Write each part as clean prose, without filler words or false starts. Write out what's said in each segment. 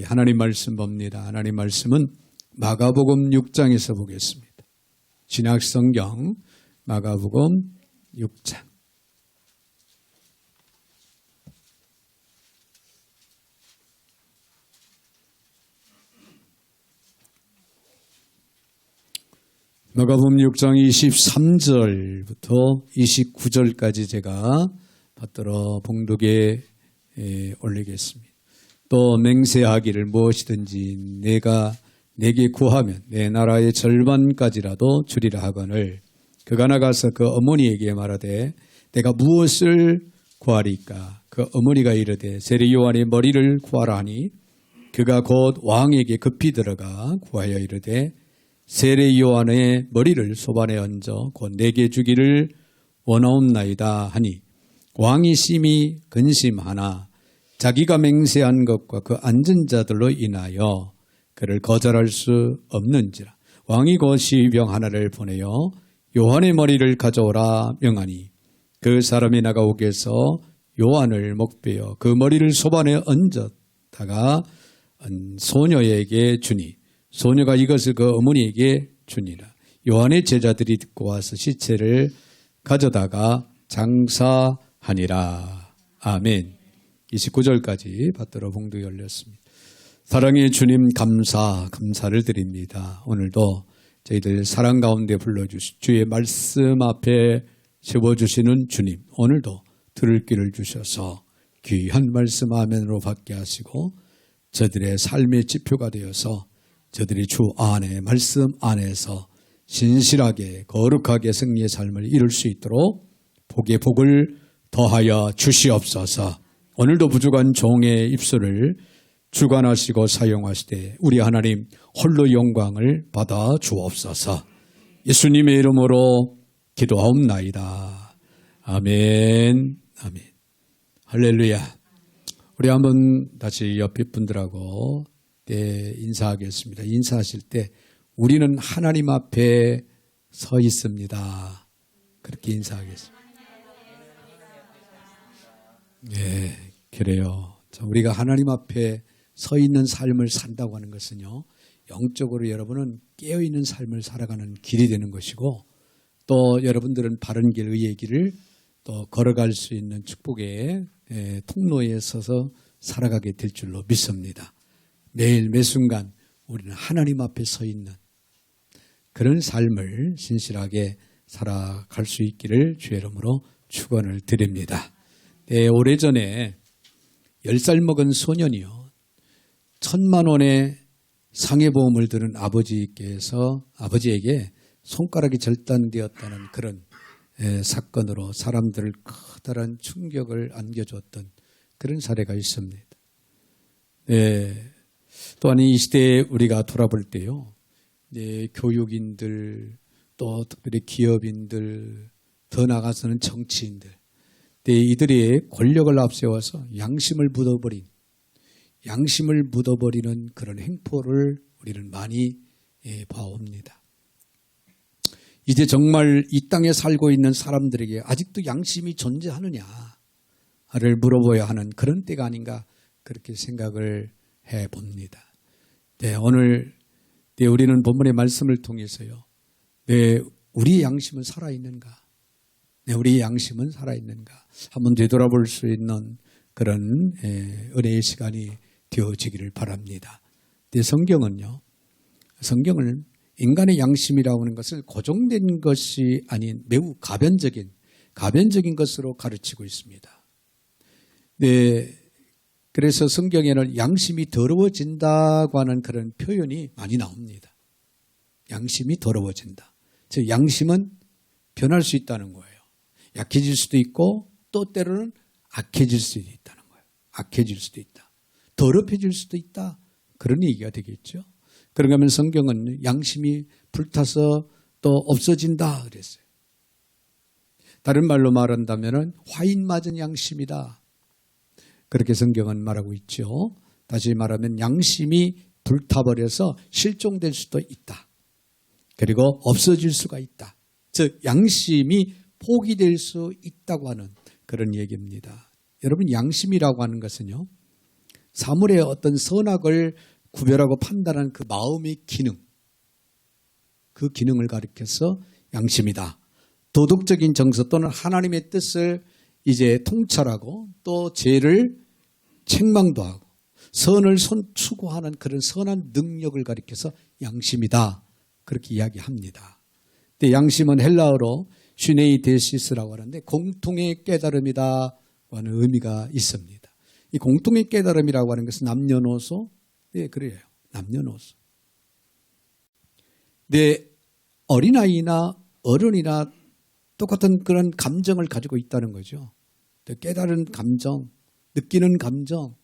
하나님 말씀 봅니다. 하나님 말씀은 마가복음 6장에서 보겠습니다. 신약성경 마가복음 6장. 마가복음 6장 23절부터 29절까지 제가 받들어 봉독에 올리겠습니다. 또 맹세하기를 무엇이든지 내가 내게 구하면 내 나라의 절반까지라도 주리라 하거늘 그가 나가서 그 어머니에게 말하되 내가 무엇을 구하리까? 그 어머니가 이르되 세례 요한의 머리를 구하라 하니 그가 곧 왕에게 급히 들어가 구하여 이르되 세례 요한의 머리를 소반에 얹어 곧 내게 주기를 원하옵나이다 하니 왕이 심히 근심하나 자기가 맹세한 것과 그 앉은 자들로 인하여 그를 거절할 수 없는지라 왕이 곧 시병 하나를 보내어 요한의 머리를 가져오라 명하니 그 사람이 나가오게서 요한을 목베어 그 머리를 소반에 얹었다가 소녀에게 주니 소녀가 이것을 그 어머니에게 주니라. 요한의 제자들이 듣고 와서 시체를 가져다가 장사하니라. 아멘. 29절까지 받들어 봉독이 열렸습니다. 사랑의 주님 감사를 드립니다. 오늘도 저희들 사랑 가운데 불러주시 주의 말씀 앞에 세워주시는 주님, 오늘도 들을 길을 주셔서 귀한 말씀 아멘으로 받게 하시고 저들의 삶의 지표가 되어서 저들이 주 안에 말씀 안에서 신실하게 거룩하게 승리의 삶을 이룰 수 있도록 복의 복을 더하여 주시옵소서. 오늘도 부족한 종의 입술을 주관하시고 사용하시되 우리 하나님 홀로 영광을 받아 주옵소서. 예수님의 이름으로 기도하옵나이다. 아멘. 아멘. 할렐루야. 우리 한번 다시 옆에 분들하고 인사하겠습니다. 인사하실 때 우리는 하나님 앞에 서 있습니다. 그렇게 인사하겠습니다. 네, 그래요. 우리가 하나님 앞에 서 있는 삶을 산다고 하는 것은요, 영적으로 여러분은 깨어있는 삶을 살아가는 길이 되는 것이고, 또 여러분들은 바른 길, 의의 길을 또 걸어갈 수 있는 축복의 통로에 서서 살아가게 될 줄로 믿습니다. 매일 매순간 우리는 하나님 앞에 서 있는 그런 삶을 신실하게 살아갈 수 있기를 주의 이름으로 축원을 드립니다. 오래전에 10살 먹은 소년이요, 1,000만 원의 상해보험을 들은 아버지에게 손가락이 절단되었다는 그런 사건으로 사람들을 커다란 충격을 안겨줬던 그런 사례가 있습니다. 또한 이 시대에 우리가 돌아볼 때요, 교육인들, 또 특별히 기업인들, 더 나아가서는 정치인들, 이들이 권력을 앞세워서 양심을 묻어버리는 그런 행포를 우리는 많이 봐옵니다. 이제 정말 이 땅에 살고 있는 사람들에게 아직도 양심이 존재하느냐를 물어봐야 하는 그런 때가 아닌가 그렇게 생각을 해봅니다. 오늘 우리는 본문의 말씀을 통해서요, 우리의 양심은 살아있는가? 우리의 양심은 살아있는가? 한번 되돌아볼 수 있는 그런 은혜의 시간이 되어지기를 바랍니다. 성경은 인간의 양심이라고 하는 것을 고정된 것이 아닌 매우 가변적인 것으로 가르치고 있습니다. 그래서 성경에는 양심이 더러워진다고 하는 그런 표현이 많이 나옵니다. 양심이 더러워진다. 즉 양심은 변할 수 있다는 거예요. 약해질 수도 있고 또 때로는 악해질 수도 있다는 거예요. 악해질 수도 있다. 더럽혀질 수도 있다. 그런 얘기가 되겠죠. 그런가 하면 성경은 양심이 불타서 또 없어진다 그랬어요. 다른 말로 말한다면 화인 맞은 양심이다. 그렇게 성경은 말하고 있죠. 다시 말하면 양심이 불타버려서 실종될 수도 있다. 그리고 없어질 수가 있다. 즉 양심이 포기될 수 있다고 하는 그런 얘기입니다. 여러분 양심이라고 하는 것은요, 사물의 어떤 선악을 구별하고 판단하는 그 마음의 기능, 그 기능을 가리켜서 양심이다. 도덕적인 정서 또는 하나님의 뜻을 이제 통찰하고 또 죄를 책망도 하고 선을 추구하는 그런 선한 능력을 가리켜서 양심이다. 그렇게 이야기합니다. 근데 양심은 헬라어로 슈네이데시스라고 하는데 공통의 깨달음이다 하는 의미가 있습니다. 이 공통의 깨달음이라고 하는 것은 남녀노소, 네, 그래요. 남녀노소. 네, 어린아이나 어른이나 똑같은 그런 감정을 가지고 있다는 거죠. 깨달은 감정, 느끼는 감정,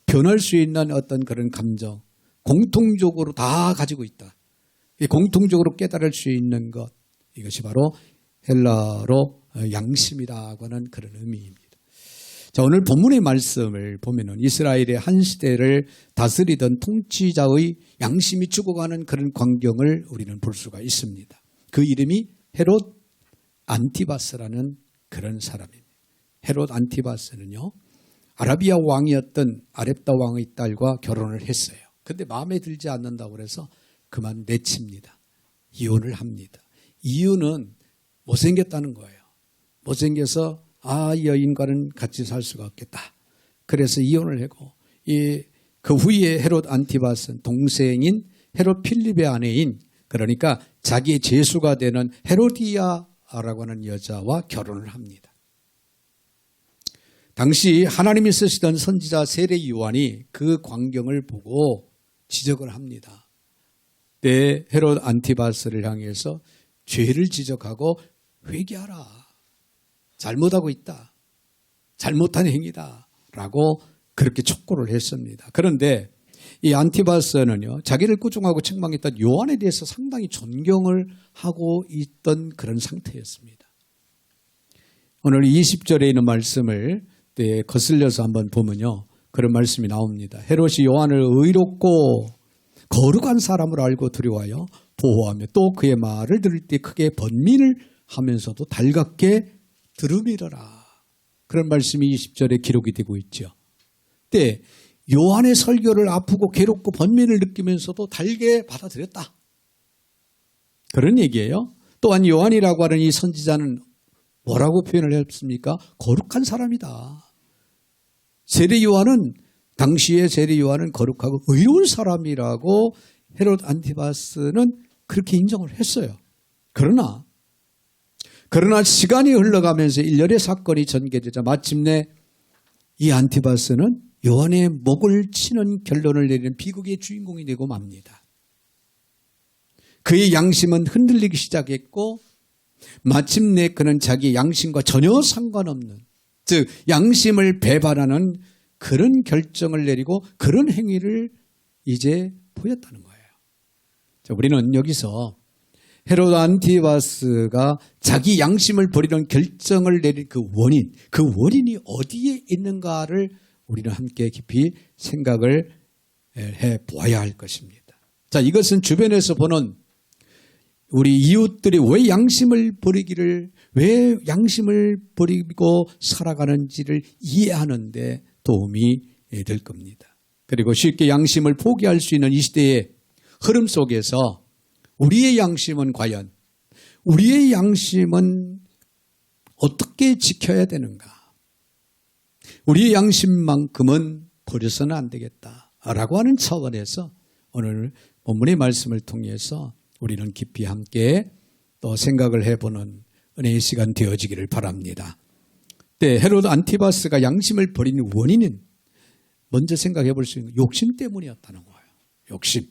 변할 수 있는 어떤 그런 감정, 공통적으로 다 가지고 있다. 공통적으로 깨달을 수 있는 것, 이것이 바로 헬라어로 양심이라고 하는 그런 의미입니다. 자, 오늘 본문의 말씀을 보면은 이스라엘의 한 시대를 다스리던 통치자의 양심이 죽어가는 그런 광경을 우리는 볼 수가 있습니다. 그 이름이 헤롯 안티바스라는 그런 사람입니다. 헤롯 안티바스는요, 아라비아 왕이었던 아렙다 왕의 딸과 결혼을 했어요. 근데 마음에 들지 않는다고 해서 그만 내칩니다. 이혼을 합니다. 이유는 못생겼다는 거예요. 못생겨서 이 여인과는 같이 살 수가 없겠다. 그래서 이혼을 하고 그 후에 헤롯 안티바스는 동생인 헤롯 필립의 아내인, 그러니까 자기의 제수가 되는 헤로디아라고 하는 여자와 결혼을 합니다. 당시 하나님이 쓰시던 선지자 세례 요한이 그 광경을 보고 지적을 합니다. 때 헤롯 안티바스를 향해서 죄를 지적하고 회개하라. 잘못하고 있다. 잘못한 행위다. 라고 그렇게 촉구를 했습니다. 그런데 이 안티바스는요, 자기를 꾸중하고 책망했던 요한에 대해서 상당히 존경을 하고 있던 그런 상태였습니다. 오늘 20절에 있는 말씀을 거슬려서 한번 보면요, 그런 말씀이 나옵니다. 헤롯이 요한을 의롭고 거룩한 사람으로 알고 두려워하여 보호하며 또 그의 말을 들을 때 크게 번민을 하면서도 달갑게 들으미러라. 그런 말씀이 20절에 기록이 되고 있죠. 때 요한의 설교를 아프고 괴롭고 번민을 느끼면서도 달게 받아들였다. 그런 얘기예요. 또한 요한이라고 하는 이 선지자는 뭐라고 표현을 했습니까? 거룩한 사람이다. 세례 요한은, 당시의 세례 요한은 거룩하고 의로운 사람이라고 헤롯 안티바스는 그렇게 인정을 했어요. 그러나 시간이 흘러가면서 일련의 사건이 전개되자 마침내 이 안티바스는 요한의 목을 치는 결론을 내리는 비극의 주인공이 되고 맙니다. 그의 양심은 흔들리기 시작했고 마침내 그는 자기 양심과 전혀 상관없는, 즉 양심을 배반하는 그런 결정을 내리고 그런 행위를 이제 보였다는 거예요. 자, 우리는 여기서 헤롯 안티바스가 자기 양심을 버리는 결정을 내린 그 원인이 어디에 있는가를 우리는 함께 깊이 생각을 해 보아야 할 것입니다. 자, 이것은 주변에서 보는 우리 이웃들이 왜 양심을 버리고 살아가는지를 이해하는 데 도움이 될 겁니다. 그리고 쉽게 양심을 포기할 수 있는 이 시대의 흐름 속에서 우리의 양심은 과연, 우리의 양심은 어떻게 지켜야 되는가? 우리의 양심만큼은 버려서는 안 되겠다라고 하는 차원에서 오늘 본문의 말씀을 통해서 우리는 깊이 함께 또 생각을 해보는 은혜의 시간 되어지기를 바랍니다. 헤롯 안티바스가 양심을 버리는 원인은 먼저 생각해 볼 수 있는 욕심 때문이었다는 거예요. 욕심.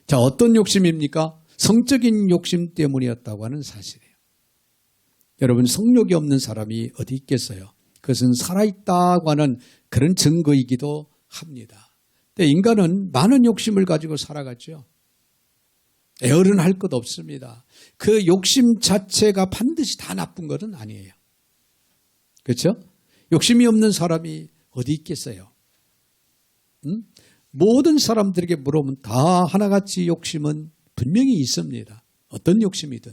자, 어떤 욕심입니까? 성적인 욕심 때문이었다고 하는 사실이에요. 여러분, 성욕이 없는 사람이 어디 있겠어요? 그것은 살아있다고 하는 그런 증거이기도 합니다. 근데 인간은 많은 욕심을 가지고 살아갔죠. 에어른 할 것 없습니다. 그 욕심 자체가 반드시 다 나쁜 것은 아니에요. 그렇죠? 욕심이 없는 사람이 어디 있겠어요? 모든 사람들에게 물어보면 다 하나같이 욕심은 분명히 있습니다. 어떤 욕심이든.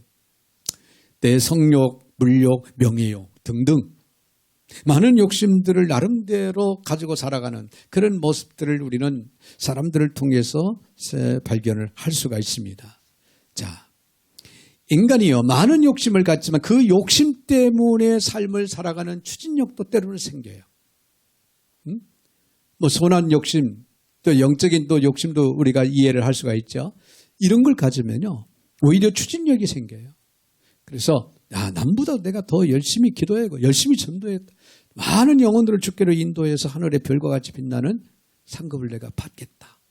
내 성욕, 물욕, 명예욕 등등. 많은 욕심들을 나름대로 가지고 살아가는 그런 모습들을 우리는 사람들을 통해서 발견을 할 수가 있습니다. 자, 인간이요, 많은 욕심을 갖지만 그 욕심 때문에 삶을 살아가는 추진력도 때로는 생겨요. 뭐 선한 욕심, 또 영적인 또 욕심도 우리가 이해를 할 수가 있죠. 이런 걸 가지면요, 오히려 추진력이 생겨요. 그래서 남보다 내가 더 열심히 기도하고 열심히 전도했다. 많은 영혼들을 주께로 인도해서 하늘의 별과 같이 빛나는 상급을 내가 받겠다.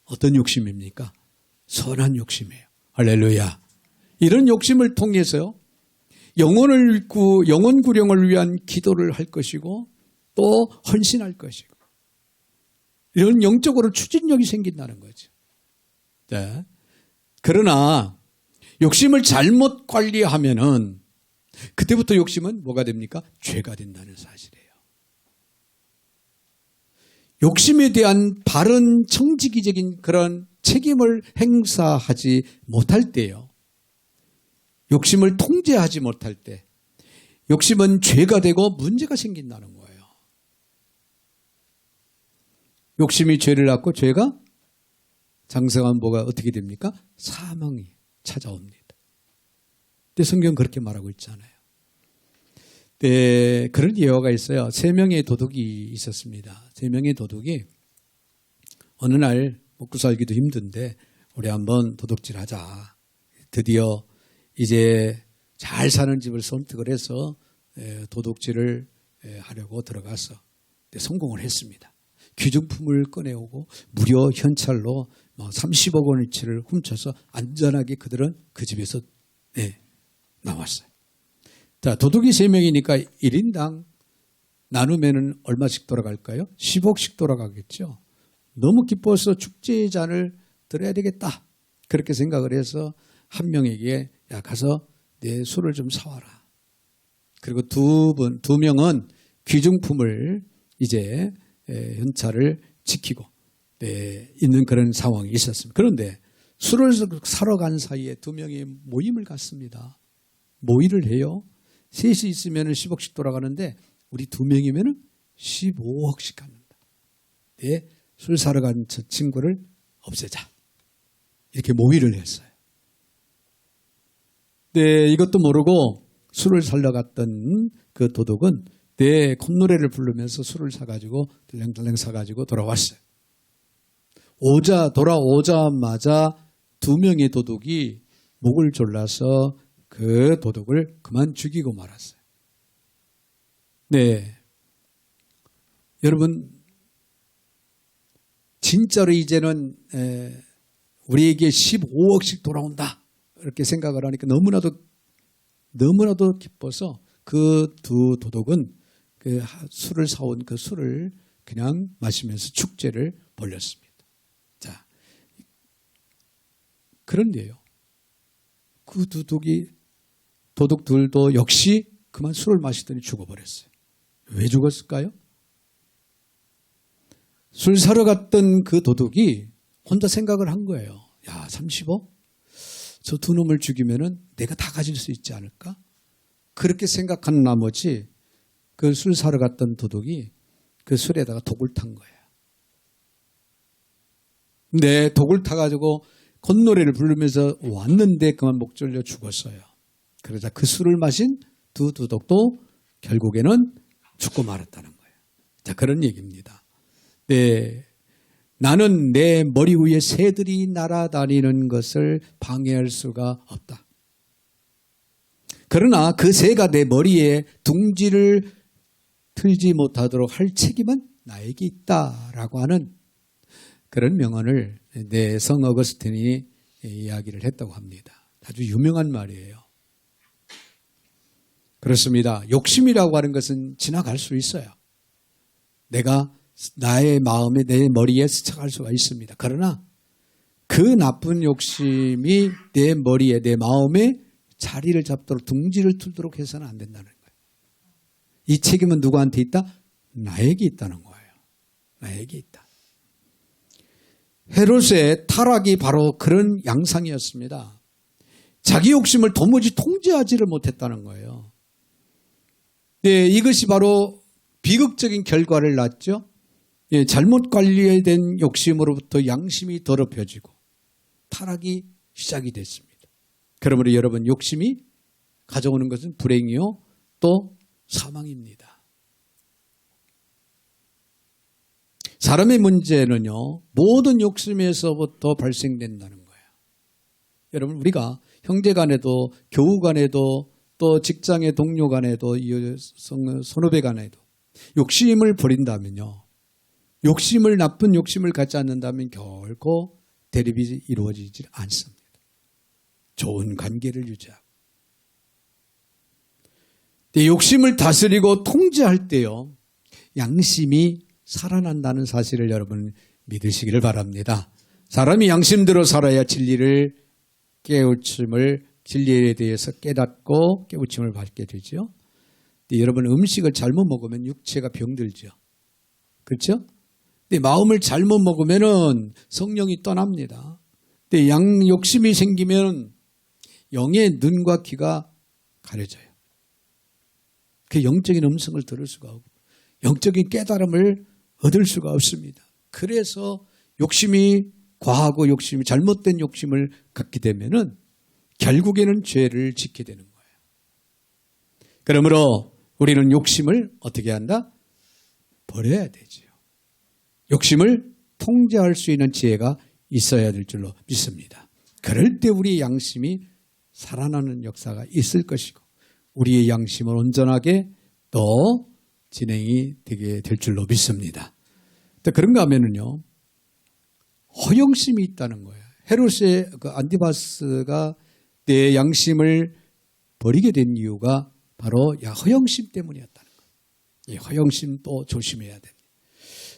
어떤 욕심입니까? 선한 욕심이에요. 할렐루야. 이런 욕심을 통해서요, 영혼 구령을 위한 기도를 할 것이고 또 헌신할 것이고 이런 영적으로 추진력이 생긴다는 거죠. 네. 그러나 욕심을 잘못 관리하면은 그때부터 욕심은 뭐가 됩니까? 죄가 된다는 사실이에요. 욕심에 대한 바른 청지기적인 그런 책임을 행사하지 못할 때요, 욕심을 통제하지 못할 때 욕심은 죄가 되고 문제가 생긴다는 거예요. 욕심이 죄를 낳고 죄가 장성한 뭐가 어떻게 됩니까? 사망이 찾아옵니다. 근데 성경은 그렇게 말하고 있잖아요. 네, 그런 예화가 있어요. 3명의 도둑이 있었습니다. 3명의 도둑이 어느 날 먹고 살기도 힘든데 우리 한번 도둑질하자. 드디어 이제 잘 사는 집을 선택을 해서 도둑질을 하려고 들어가서 성공을 했습니다. 귀중품을 꺼내오고 무려 현찰로 30억 원어치를 훔쳐서 안전하게 그들은 그 집에서 나왔어요. 자, 도둑이 3명이니까 1인당 나누면은 얼마씩 돌아갈까요? 10억씩 돌아가겠죠. 너무 기뻐서 축제의 잔을 들어야 되겠다. 그렇게 생각을 해서 한 명에게 가서 내 술을 좀 사와라. 그리고 두 명은 귀중품을 이제 현찰을 지키고 있는 그런 상황이 있었습니다. 그런데 술을 사러 간 사이에 2명이 모임을 갖습니다. 모의를 해요. 셋이 있으면 10억씩 돌아가는데 우리 2명이면 15억씩 갖는다. 술 사러 간 저 친구를 없애자. 이렇게 모의를 했어요. 이것도 모르고 술을 사러 갔던 그 도둑은 콧노래를 부르면서 술을 사가지고 들랭들랭 사가지고 돌아왔어요. 돌아오자마자 2명의 도둑이 목을 졸라서 그 도둑을 그만 죽이고 말았어요. 네, 여러분, 진짜로 이제는 우리에게 15억씩 돌아온다 이렇게 생각을 하니까 너무나도 기뻐서 그 2 도둑은 그 술을 사온 그 술을 그냥 마시면서 축제를 벌였습니다. 자, 그런데요, 그 도둑들도 역시 그만 술을 마시더니 죽어버렸어요. 왜 죽었을까요? 술 사러 갔던 그 도둑이 혼자 생각을 한 거예요. 야, 30억? 저 2 놈을 죽이면은 내가 다 가질 수 있지 않을까? 그렇게 생각한 나머지 그 술 사러 갔던 도둑이 그 술에다가 독을 탄 거예요. 독을 타가지고 콧노래를 부르면서 왔는데 그만 목 졸려 죽었어요. 그러자 그 술을 마신 2 도둑도 결국에는 죽고 말았다는 거예요. 자, 그런 얘기입니다. 나는 내 머리 위에 새들이 날아다니는 것을 방해할 수가 없다. 그러나 그 새가 내 머리에 둥지를 틀지 못하도록 할 책임은 나에게 있다라고 하는 그런 명언을 성 어거스틴이 이야기를 했다고 합니다. 아주 유명한 말이에요. 그렇습니다. 욕심이라고 하는 것은 지나갈 수 있어요. 내가 나의 마음에 내 머리에 스쳐갈 수가 있습니다. 그러나 그 나쁜 욕심이 내 머리에 내 마음에 자리를 잡도록 둥지를 틀도록 해서는 안 된다는 거예요. 이 책임은 누구한테 있다? 나에게 있다는 거예요. 나에게 있다. 헤롯의 타락이 바로 그런 양상이었습니다. 자기 욕심을 도무지 통제하지를 못했다는 거예요. 이것이 바로 비극적인 결과를 낳았죠. 예, 잘못 관리된 욕심으로부터 양심이 더럽혀지고 타락이 시작이 됐습니다. 그러므로 여러분, 욕심이 가져오는 것은 불행이요 또 사망입니다. 사람의 문제는요, 모든 욕심에서부터 발생된다는 거예요. 여러분, 우리가 형제 간에도 교우 간에도 또 직장의 동료 간에도 선후배 간에도 욕심을 버린다면요, 나쁜 욕심을 갖지 않는다면 결코 대립이 이루어지지 않습니다. 좋은 관계를 유지하고. 욕심을 다스리고 통제할 때요, 양심이 살아난다는 사실을 여러분 믿으시기를 바랍니다. 사람이 양심대로 살아야 진리에 대해서 깨닫고 깨우침을 받게 되죠. 여러분, 음식을 잘못 먹으면 육체가 병들죠. 그렇죠? 근데 마음을 잘못 먹으면 성령이 떠납니다. 근데 욕심이 생기면 영의 눈과 귀가 가려져요. 그 영적인 음성을 들을 수가 없고 영적인 깨달음을 얻을 수가 없습니다. 그래서 욕심이 과하고 잘못된 욕심을 갖게 되면은 결국에는 죄를 짓게 되는 거예요. 그러므로 우리는 욕심을 어떻게 한다? 버려야 되죠. 욕심을 통제할 수 있는 지혜가 있어야 될 줄로 믿습니다. 그럴 때 우리의 양심이 살아나는 역사가 있을 것이고 우리의 양심은 온전하게 또 진행이 되게 될 줄로 믿습니다. 그런가 하면은요, 허영심이 있다는 거예요. 헤롯의 안티바스가 내 양심을 버리게 된 이유가 바로 허영심 때문이었다는 거예요. 이 허영심도 조심해야 됩니다.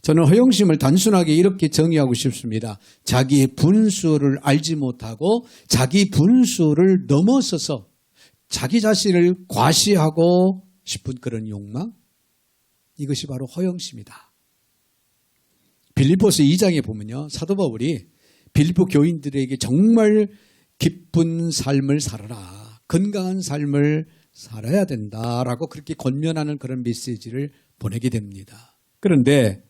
저는 허영심을 단순하게 이렇게 정의하고 싶습니다. 자기의 분수를 알지 못하고 자기 분수를 넘어서서 자기 자신을 과시하고 싶은 그런 욕망, 이것이 바로 허영심이다. 빌립보서 2장에 보면요, 사도 바울이 빌립보 교인들에게 정말 기쁜 삶을 살아라, 건강한 삶을 살아야 된다라고 그렇게 권면하는 그런 메시지를 보내게 됩니다. 그런데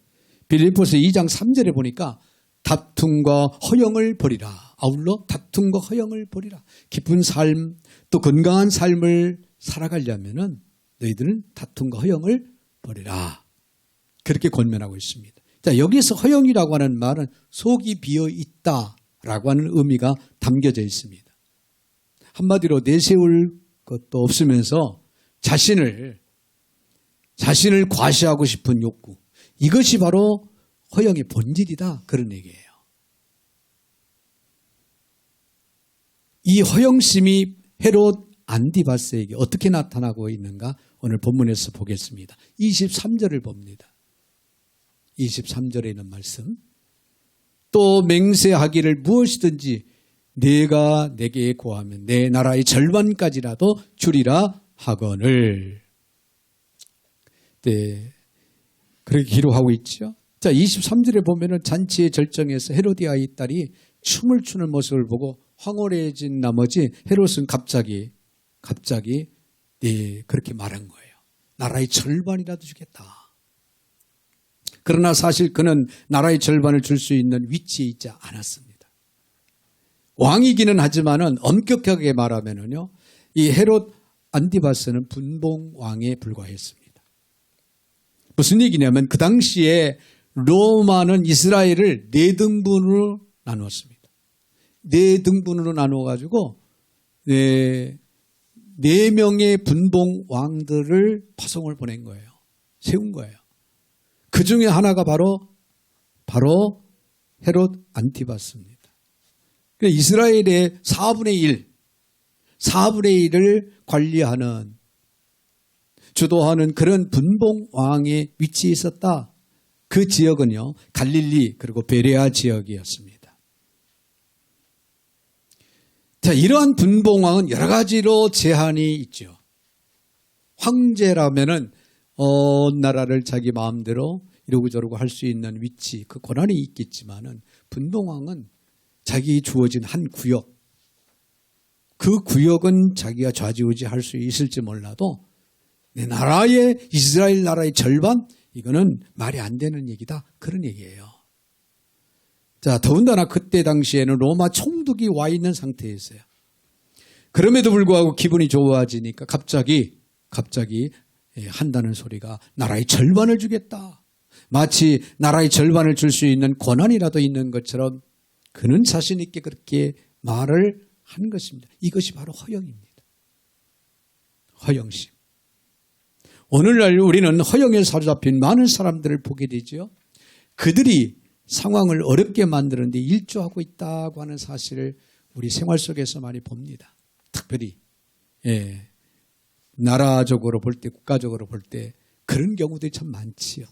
빌립보서 2장 3절에 보니까 다툼과 허영을 버리라. 아울러 다툼과 허영을 버리라. 기쁜 삶, 또 건강한 삶을 살아가려면은 너희들은 다툼과 허영을 버리라. 그렇게 권면하고 있습니다. 자, 여기서 허영이라고 하는 말은 속이 비어 있다라고 하는 의미가 담겨져 있습니다. 한마디로 내세울 것도 없으면서 자신을 과시하고 싶은 욕구, 이것이 바로 허영의 본질이다, 그런 얘기예요. 이 허영심이 헤롯 안티바스에게 어떻게 나타나고 있는가 오늘 본문에서 보겠습니다. 23절을 봅니다. 23절에 있는 말씀. 또 맹세하기를 무엇이든지 내가 내게 구하면 내 나라의 절반까지라도 주리라 하거늘. 네, 그렇게 기록하고 있죠. 자, 23절에 보면은 잔치의 절정에서 헤로디아의 딸이 춤을 추는 모습을 보고 황홀해진 나머지 헤롯은 갑자기 네, 그렇게 말한 거예요. 나라의 절반이라도 주겠다. 그러나 사실 그는 나라의 절반을 줄 수 있는 위치에 있지 않았습니다. 왕이기는 하지만은 엄격하게 말하면은요, 이 헤롯 안티바스는 분봉 왕에 불과했습니다. 무슨 얘기냐면 그 당시에 로마는 이스라엘을 4등분으로 나누었습니다. 4등분으로 나누어가지고 4명의 분봉 왕들을 파송을 보낸 거예요. 세운 거예요. 그 중에 하나가 바로 헤롯 안티바스입니다. 이스라엘의 4분의 1을 관리하는, 주도하는 그런 분봉 왕의 위치에 있었다. 그 지역은요, 갈릴리 그리고 베레아 지역이었습니다. 자, 이러한 분봉왕은 여러 가지로 제한이 있죠. 황제라면은 나라를 자기 마음대로 이러고 저러고 할 수 있는 위치, 그 권한이 있겠지만은 분봉왕은 자기 주어진 한 구역, 그 구역은 자기가 좌지우지할 수 있을지 몰라도 내 나라의 이스라엘 나라의 절반 이거는 말이 안 되는 얘기다. 그런 얘기예요. 자, 더군다나 그때 당시에는 로마 총독이 와 있는 상태였어요. 그럼에도 불구하고 기분이 좋아지니까 갑자기 한다는 소리가 나라의 절반을 주겠다. 마치 나라의 절반을 줄 수 있는 권한이라도 있는 것처럼 그는 자신 있게 그렇게 말을 한 것입니다. 이것이 바로 허영입니다. 허영심. 오늘날 우리는 허영에 사로잡힌 많은 사람들을 보게 되죠. 그들이 상황을 어렵게 만드는데 일조하고 있다고 하는 사실을 우리 생활 속에서 많이 봅니다. 특별히 나라적으로 볼 때, 국가적으로 볼 때 그런 경우들이 참 많지요.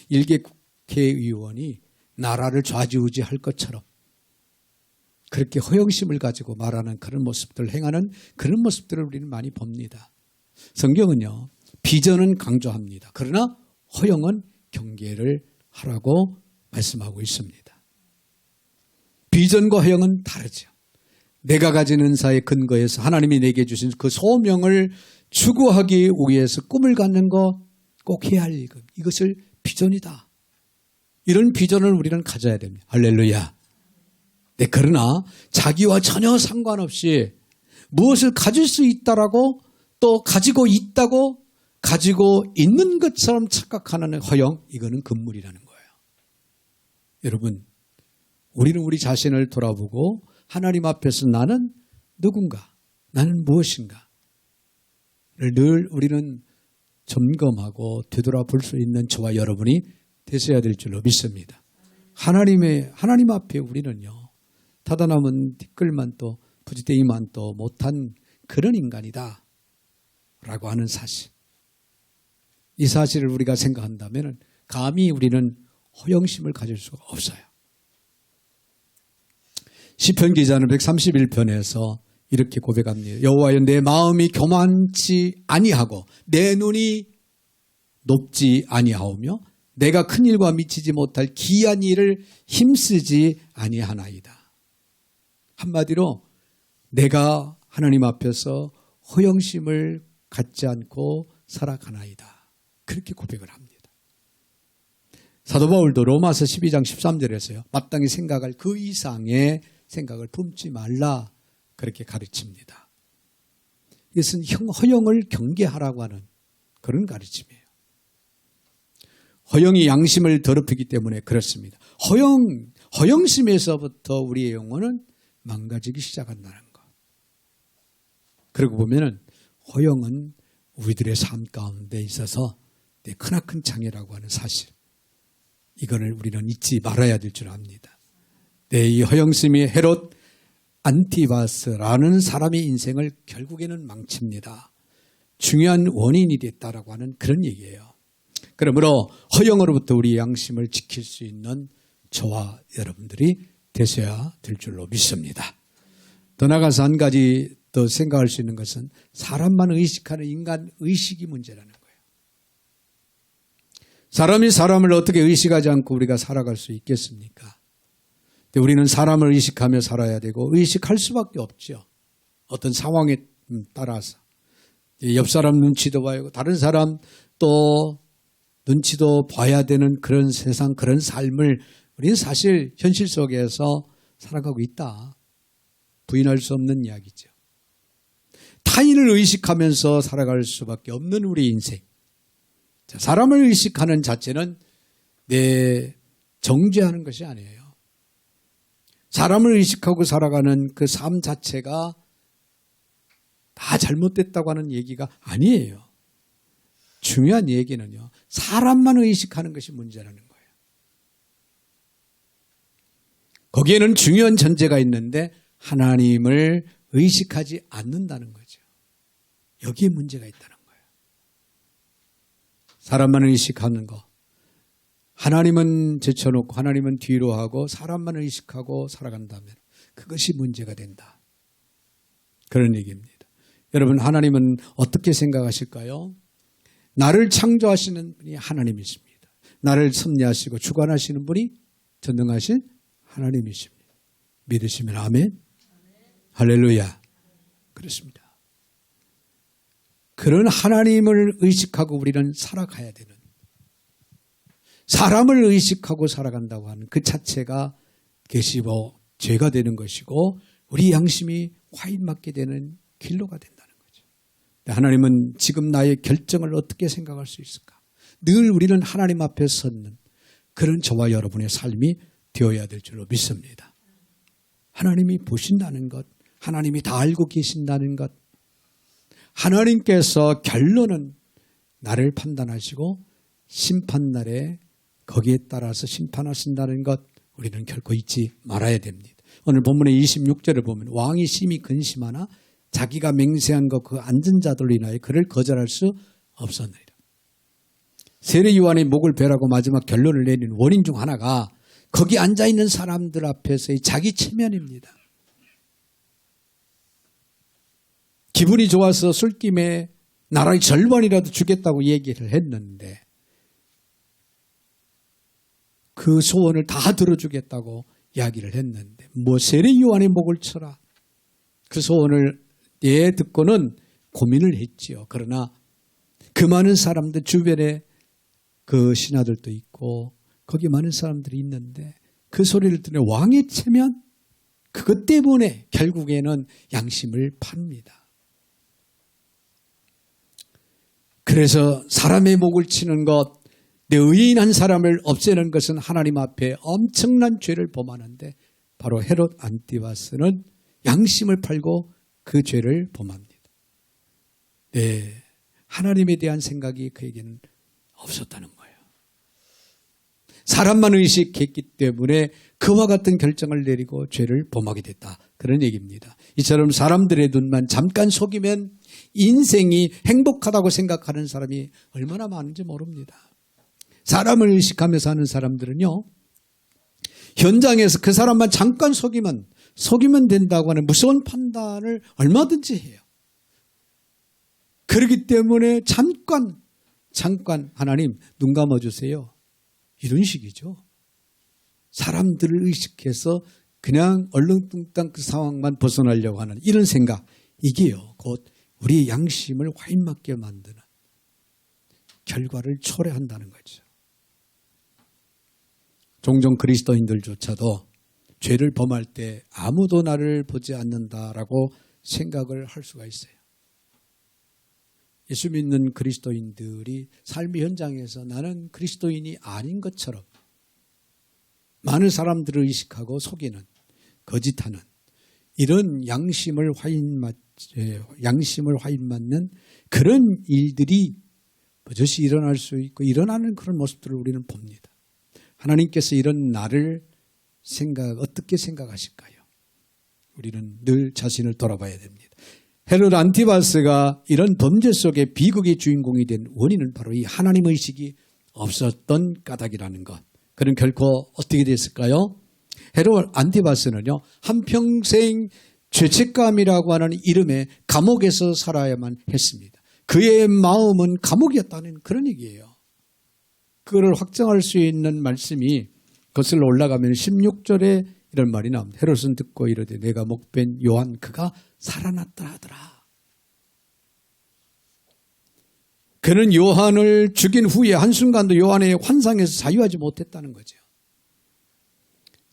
일개 국회의원이 나라를 좌지우지할 것처럼 그렇게 허영심을 가지고 말하는 그런 모습들, 행하는 그런 모습들을 우리는 많이 봅니다. 성경은요, 비전은 강조합니다. 그러나 허영은 경계를 하라고 말씀하고 있습니다. 비전과 허영은 다르죠. 내가 가진 은사의 근거에서 하나님이 내게 주신 그 소명을 추구하기 위해서 꿈을 갖는 거 꼭 해야 할 일. 이것을 비전이다. 이런 비전을 우리는 가져야 됩니다. 할렐루야. 네, 그러나 자기와 전혀 상관없이 무엇을 가질 수 있다라고 또 가지고 있다고 가지고 있는 것처럼 착각하는 허영, 이거는 금물이라는 거예요. 여러분, 우리는 우리 자신을 돌아보고 하나님 앞에서 나는 누군가, 나는 무엇인가를 늘 우리는 점검하고 되돌아볼 수 있는 저와 여러분이 되셔야 될 줄로 믿습니다. 하나님 앞에 우리는요, 타다 남은 티끌만 또 부지대이만 또 못한 그런 인간이다 라고 하는 사실. 이 사실을 우리가 생각한다면 감히 우리는 허영심을 가질 수가 없어요. 시편 기자는 131편에서 이렇게 고백합니다. 여호와여, 내 마음이 교만치 아니하고 내 눈이 높지 아니하오며 내가 큰 일과 미치지 못할 기이한 일을 힘쓰지 아니하나이다. 한마디로 내가 하나님 앞에서 허영심을 갖지 않고 살아가나이다. 그렇게 고백을 합니다. 사도 바울도 로마서 12장 13절에서요. 마땅히 생각할 그 이상의 생각을 품지 말라. 그렇게 가르칩니다. 이것은 허영을 경계하라고 하는 그런 가르침이에요. 허영이 양심을 더럽히기 때문에 그렇습니다. 허영심에서부터 우리의 영혼은 망가지기 시작한다는 것. 그러고 보면은 허영은 우리들의 삶 가운데 있어서 크나큰 장애라고 하는 사실. 이거를 우리는 잊지 말아야 될 줄 압니다. 이 허영심이 헤롯 안티바스라는 사람의 인생을 결국에는 망칩니다. 중요한 원인이 됐다라고 하는 그런 얘기예요. 그러므로 허영으로부터 우리 양심을 지킬 수 있는 저와 여러분들이 되셔야 될 줄로 믿습니다. 더 나아가서 한 가지 더 생각할 수 있는 것은 사람만 의식하는 인간 의식이 문제라는 거예요. 사람이 사람을 어떻게 의식하지 않고 우리가 살아갈 수 있겠습니까? 우리는 사람을 의식하며 살아야 되고 의식할 수밖에 없죠. 어떤 상황에 따라서. 옆 사람 눈치도 봐야 하고 다른 사람 또 눈치도 봐야 되는 그런 세상, 그런 삶을 우리는 사실 현실 속에서 살아가고 있다. 부인할 수 없는 이야기죠. 타인을 의식하면서 살아갈 수밖에 없는 우리 인생. 사람을 의식하는 자체는 정죄하는 것이 아니에요. 사람을 의식하고 살아가는 그 삶 자체가 다 잘못됐다고 하는 얘기가 아니에요. 중요한 얘기는요, 사람만 의식하는 것이 문제라는 거예요. 거기에는 중요한 전제가 있는데 하나님을 의식하지 않는다는 거죠. 여기에 문제가 있다는 거예요. 사람만 의식하는 거. 하나님은 제쳐놓고 하나님은 뒤로 하고 사람만 의식하고 살아간다면 그것이 문제가 된다. 그런 얘기입니다. 여러분, 하나님은 어떻게 생각하실까요? 나를 창조하시는 분이 하나님이십니다. 나를 섭리하시고 주관하시는 분이 전능하신 하나님이십니다. 믿으시면 아멘. 할렐루야. 그렇습니다. 그런 하나님을 의식하고 우리는 살아가야 되는, 사람을 의식하고 살아간다고 하는 그 자체가 계시고 죄가 되는 것이고 우리 양심이 화인 맞게 되는 길로가 된다는 거죠. 하나님은 지금 나의 결정을 어떻게 생각할 수 있을까? 늘 우리는 하나님 앞에 섰는 그런 저와 여러분의 삶이 되어야 될 줄로 믿습니다. 하나님이 보신다는 것, 하나님이 다 알고 계신다는 것, 하나님께서 결론은 나를 판단하시고 심판날에 거기에 따라서 심판하신다는 것, 우리는 결코 잊지 말아야 됩니다. 오늘 본문의 26절을 보면 왕이 심히 근심하나 자기가 맹세한 것 그 앉은 자들로 인하여 그를 거절할 수 없었느니라. 세례 요한의 목을 베라고 마지막 결론을 내린 원인 중 하나가 거기 앉아있는 사람들 앞에서의 자기 체면입니다. 기분이 좋아서 술김에 나라의 절반이라도 주겠다고 얘기를 했는데 그 소원을 다 들어주겠다고 이야기를 했는데 뭐 세례 요한의 목을 쳐라. 그 소원을 듣고는 고민을 했지요. 그러나 그 많은 사람들 주변에 그 신하들도 있고 거기 많은 사람들이 있는데 그 소리를 들으면 왕의 체면 그것 때문에 결국에는 양심을 팝니다. 그래서 사람의 목을 치는 것, 내 의인 한 사람을 없애는 것은 하나님 앞에 엄청난 죄를 범하는데 바로 헤롯 안티바스는 양심을 팔고 그 죄를 범합니다. 네, 하나님에 대한 생각이 그에게는 없었다는 거예요. 사람만 의식했기 때문에 그와 같은 결정을 내리고 죄를 범하게 됐다. 그런 얘기입니다. 이처럼 사람들의 눈만 잠깐 속이면 인생이 행복하다고 생각하는 사람이 얼마나 많은지 모릅니다. 사람을 의식하며 사는 사람들은요, 현장에서 그 사람만 잠깐 속이면 된다고 하는 무서운 판단을 얼마든지 해요. 그렇기 때문에 잠깐 하나님 눈 감아주세요. 이런 식이죠. 사람들을 의식해서 그냥 얼렁뚱땅 그 상황만 벗어나려고 하는 이런 생각, 이게요 곧 우리의 양심을 화인맞게 만드는 결과를 초래한다는 거죠. 종종 그리스도인들조차도 죄를 범할 때 아무도 나를 보지 않는다라고 생각을 할 수가 있어요. 예수 믿는 그리스도인들이 삶의 현장에서 나는 그리스도인이 아닌 것처럼 많은 사람들을 의식하고 속이는, 거짓하는 이런 양심을 화인맞는 그런 일들이 버젓이 일어날 수 있고 일어나는 그런 모습들을 우리는 봅니다. 하나님께서 이런 나를 어떻게 생각하실까요? 우리는 늘 자신을 돌아봐야 됩니다. 헤롯 안티바스가 이런 범죄 속에 비극의 주인공이 된 원인은 바로 이 하나님 의식이 없었던 까닭이라는 것. 그는 결코 어떻게 됐을까요? 헤롯 안티바스는요, 한평생 죄책감이라고 하는 이름의 감옥에서 살아야만 했습니다. 그의 마음은 감옥이었다는 그런 얘기예요. 그거를 확정할 수 있는 말씀이 거슬러 올라가면 16절에 이런 말이 나옵니다. 헤롯은 듣고 이르되 내가 목벤 요한 그가 살아났다 하더라. 그는 요한을 죽인 후에 한순간도 요한의 환상에서 자유하지 못했다는 거죠.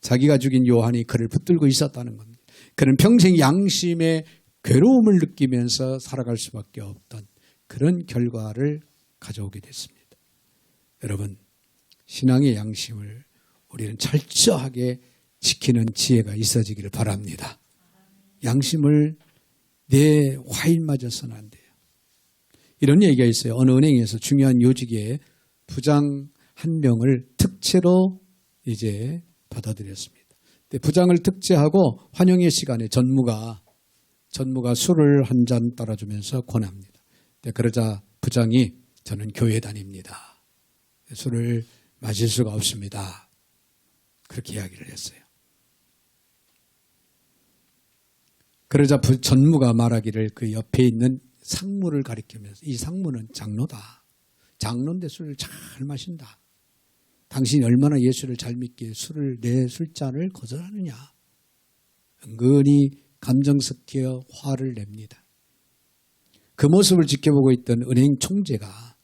자기가 죽인 요한이 그를 붙들고 있었다는 겁니다. 그는 평생 양심의 괴로움을 느끼면서 살아갈 수밖에 없던 그런 결과를 가져오게 됐습니다. 여러분, 신앙의 양심을 우리는 철저하게 지키는 지혜가 있어지기를 바랍니다. 양심을 내 화인맞아서는 안 돼요. 이런 얘기가 있어요. 어느 은행에서 중요한 요직의 부장 한 명을 특채로 이제 받아들였습니다. 부장을 특채하고 환영회 시간에 전무가 술을 한 잔 따라주면서 권합니다. 그러자 부장이 저는 교회 다닙니다. 술을 마실 수가 없습니다. 그렇게 이야기를 했어요. 그러자 전무가 말하기를 그 옆에 있는 상무를 가리키면서 이 상무는 장로다. 장로인데 술을 잘 마신다. 당신이 얼마나 예수를 잘 믿기에 내 술잔을 거절하느냐. 은근히 감정 섞여 화를 냅니다. 그 모습을 지켜보고 있던 은행 총재가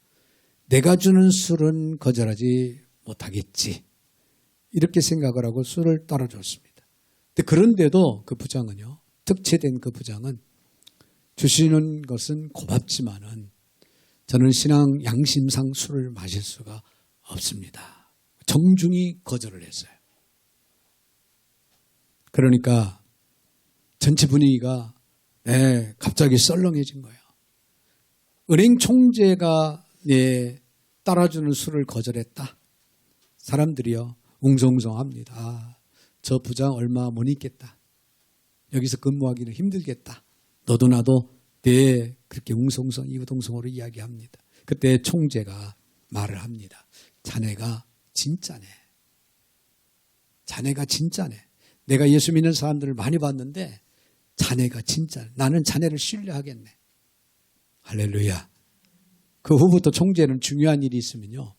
내가 주는 술은 거절하지 못하겠지. 이렇게 생각을 하고 술을 따라줬습니다. 근데 그런데도 그 부장은요, 특채된 그 부장은 주시는 것은 고맙지만은 저는 신앙 양심상 술을 마실 수가 없습니다. 정중히 거절을 했어요. 그러니까 전체 분위기가 갑자기 썰렁해진 거예요. 은행 총재가 따라주는 술을 거절했다. 사람들이요 웅성웅성합니다. 저 부장 얼마 못 있겠다. 여기서 근무하기는 힘들겠다. 너도 나도 그렇게 웅성웅성 이구동성으로 이야기합니다. 그때 총재가 말을 합니다. 자네가 진짜네. 자네가 진짜네. 내가 예수 믿는 사람들을 많이 봤는데 자네가 진짜네. 나는 자네를 신뢰하겠네. 할렐루야. 그 후부터 총재는 중요한 일이 있으면요,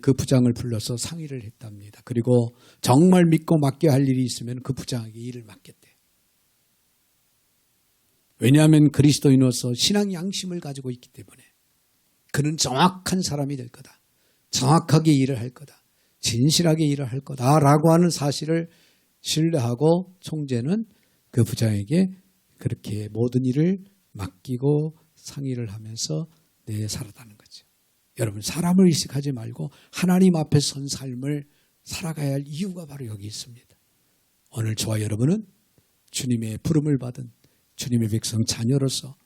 그 부장을 불러서 상의를 했답니다. 그리고 정말 믿고 맡겨야 할 일이 있으면 그 부장에게 일을 맡겼대요. 왜냐하면 그리스도인으로서 신앙 양심을 가지고 있기 때문에 그는 정확한 사람이 될 거다. 정확하게 일을 할 거다. 진실하게 일을 할 거다라고 하는 사실을 신뢰하고 총재는 그 부장에게 그렇게 모든 일을 맡기고 상의를 하면서 살아가는 거죠. 여러분, 사람을 의식하지 말고 하나님 앞에 선 삶을 살아가야 할 이유가 바로 여기 있습니다. 오늘 저와 여러분은 주님의 부름을 받은 주님의 백성 자녀로서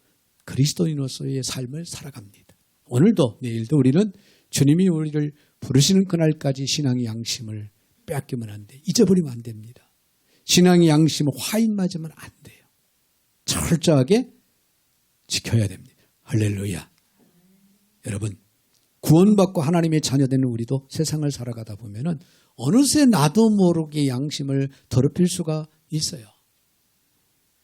그리스도인으로서의 삶을 살아갑니다. 오늘도 내일도 우리는 주님이 우리를 부르시는 그날까지 신앙의 양심을 빼앗기면 안 돼. 잊어버리면 안 됩니다. 신앙의 양심을 화인 맞으면 안 돼요. 철저하게 지켜야 됩니다. 할렐루야. 여러분, 구원받고 하나님의 자녀되는 우리도 세상을 살아가다 보면은 어느새 나도 모르게 양심을 더럽힐 수가 있어요.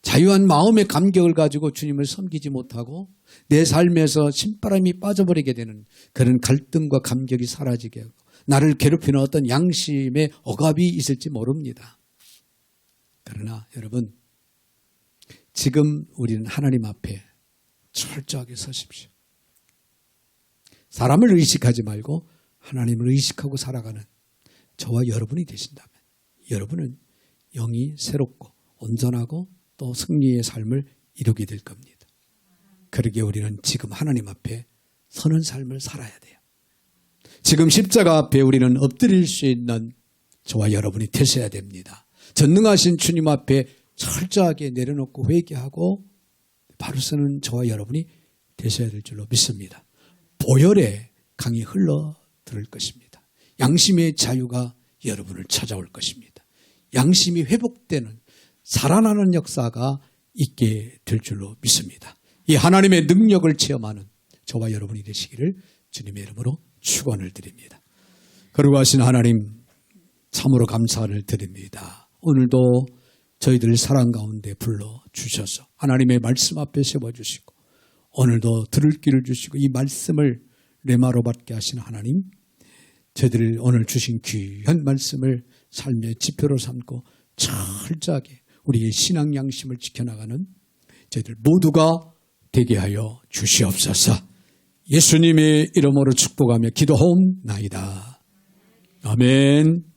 자유한 마음의 감격을 가지고 주님을 섬기지 못하고 내 삶에서 신바람이 빠져버리게 되는 그런 갈등과 감격이 사라지게 하고 나를 괴롭히는 어떤 양심의 억압이 있을지 모릅니다. 그러나 여러분, 지금 우리는 하나님 앞에 철저하게 서십시오. 사람을 의식하지 말고 하나님을 의식하고 살아가는 저와 여러분이 되신다면 여러분은 영이 새롭고 온전하고 또 승리의 삶을 이루게 될 겁니다. 그러기에 우리는 지금 하나님 앞에 서는 삶을 살아야 돼요. 지금 십자가 앞에 우리는 엎드릴 수 있는 저와 여러분이 되셔야 됩니다. 전능하신 주님 앞에 철저하게 내려놓고 회개하고 바로 서는 저와 여러분이 되셔야 될 줄로 믿습니다. 보혈의 강이 흘러들을 것입니다. 양심의 자유가 여러분을 찾아올 것입니다. 양심이 회복되는 살아나는 역사가 있게 될 줄로 믿습니다. 이 하나님의 능력을 체험하는 저와 여러분이 되시기를 주님의 이름으로 축원을 드립니다. 거룩하신 하나님, 참으로 감사를 드립니다. 오늘도 저희들 사랑 가운데 불러주셔서 하나님의 말씀 앞에 세워주시고 오늘도 들을 길을 주시고 이 말씀을 레마로 받게 하신 하나님, 저희들 오늘 주신 귀한 말씀을 삶의 지표로 삼고 철저하게 우리의 신앙 양심을 지켜나가는 저희들 모두가 되게 하여 주시옵소서. 예수님의 이름으로 축복하며 기도하옵나이다. 아멘.